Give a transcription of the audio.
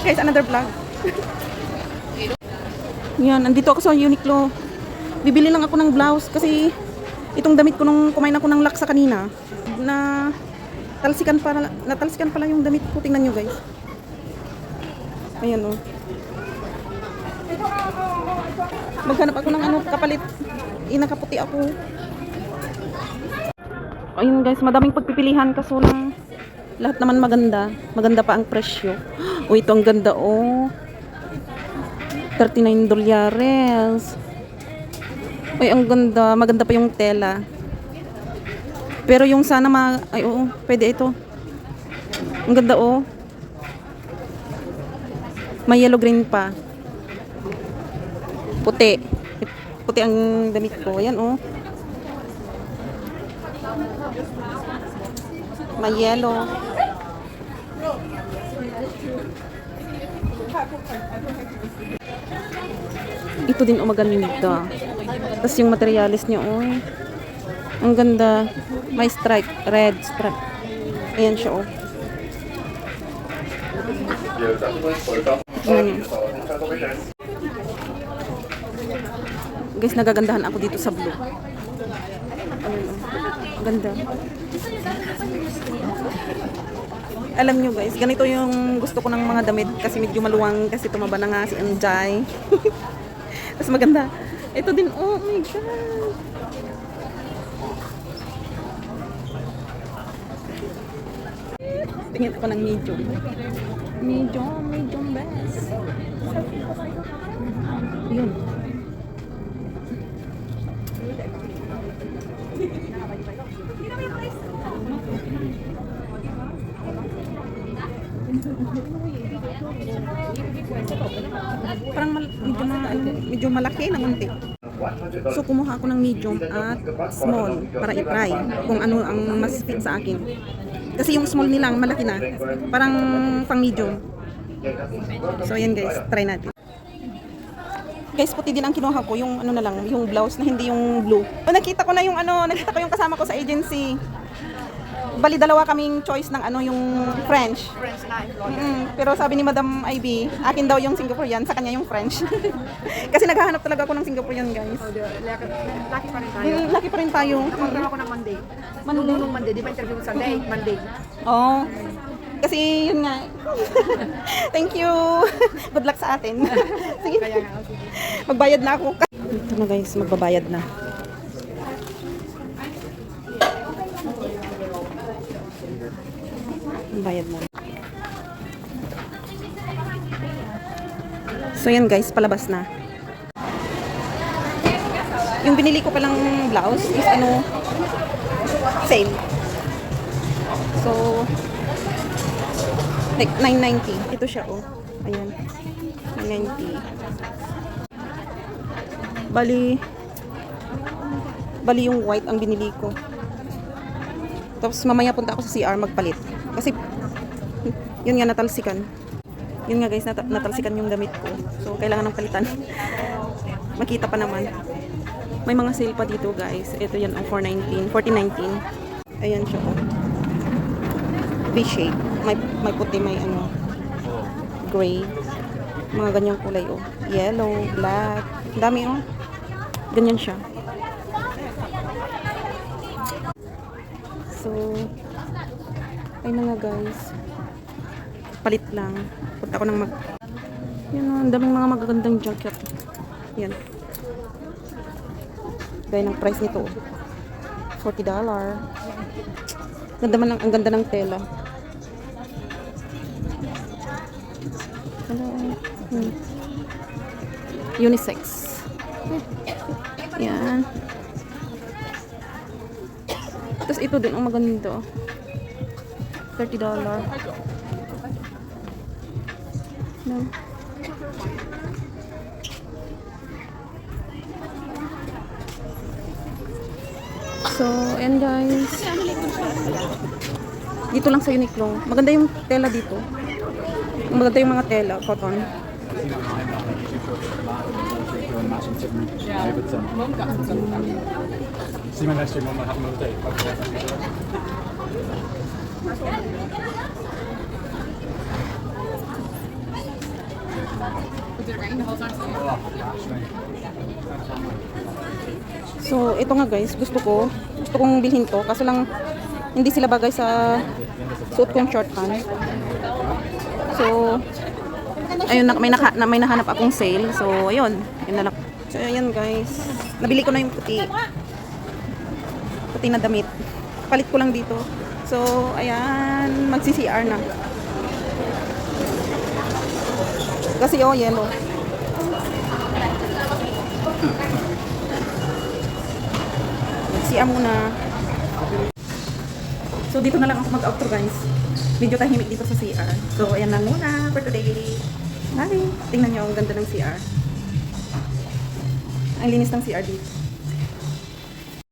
Guys, another vlog. Yan, andito ako sa Uniqlo. Bibili lang ako ng blouse kasi itong damit ko nung kumain ako ng laksa kanina na natalsikan pala yung damit ko. Tingnan nyo guys. Ayan o. Maghanap ako ng ano kapalit. Inakaputi ako. Ayun guys, madaming pagpipilihan kaso lang lahat naman maganda. Maganda pa ang presyo. Oh, ito ang ganda oh. $39. Ay, ang ganda. Maganda pa yung tela. Pero yung sana ay oo, pwede ito. Ang ganda oh. May yellow green pa. Puti. Puti ang damit ko. Ayan oh. May yellow. Ito din oh, maganda. Tapos yung materialis niya oh. Ang ganda. May stripe, red stripe. Ayan siya oh. Guys, nagagandahan ako dito sa blue. Ayun oh. Ganda. Alam nyo guys, ganito yung gusto ko ng mga damit kasi medyo maluwang kasi tumaba na nga si Anjay. Tapos maganda. Ito din, oh my god. Tingin ako ng medium. Medium best. Yun. Parang medyo malaki ng unti. So kumuha ako ng medium at small para i-try kung ano ang mas fit sa akin. Kasi yung small nilang malaki na. Parang pang medium. So ayan guys, try natin. Guys, puti din ang kinuha ko, yung ano na lang, yung blouse na hindi yung blue. O, nakita ko yung kasama ko sa agency. Bali dalawa kaming choice ng ano yung French. Pero sabi ni Madam IB, akin daw yung Singaporean, sa kanya yung French. Kasi naghahanap talaga ako ng Singaporean, guys. Lucky pa rin tayo. Lucky pa rin tayo. Nakatrabaho ako ng Monday. Nung Monday, di ba interview Sunday? Monday. Oh. Kasi yun nga. Thank you. Good luck sa atin. Sige. Magbayad na ako. Ito na guys, magbabayad na. Bayad mo. So yan guys, palabas na. Yung binili ko palang blouse is ano, same. So like 990. Ito siya oh. Ayan. 990. Bali yung white ang binili ko. Tapos mamaya punta ako sa CR magpalit. Kasi yun nga natalsikan. Yun nga guys, natalsikan yung damit ko. So kailangan ng palitan. Makita pa naman. May mga sale pa dito guys. Ito yan ang 1419. Ayan siya oh. V-shape. May puti, may ano, gray. Mga ganyang kulay oh. Yellow, black. Dami oh. Ganyan siya. So ay na nga guys, palit lang. Punta ko ng yan o, ang daming mga magagandang jacket. Yan, gaya ng price nito $40. Ganda man, ang ganda ng tela. Unisex. Yan. Tapos ito din ang maganda, $30. No. So, and guys, dito lang sa Uniqlo. Maganda yung tela dito. Maganda yung mga tela, cotton. So, ito nga guys, gusto kong bilhin to. Kaso lang, hindi sila bagay sa suot kong short pants. So, ayun, may nahanap akong sale. So, ayun. Yun na lang. So, ayun guys. Nabili ko na yung puti. Puti na damit. Palit ko lang dito. So, ayan. Magsi-CR na. Kasi, oh, yellow. CR muna. So, dito na lang ako mag-outro guys. Medyo tahimik dito sa CR. So, ayan lang muna for today. Bye! Tingnan nyo, ang ganda ng CR. Ang linis ng CR dito.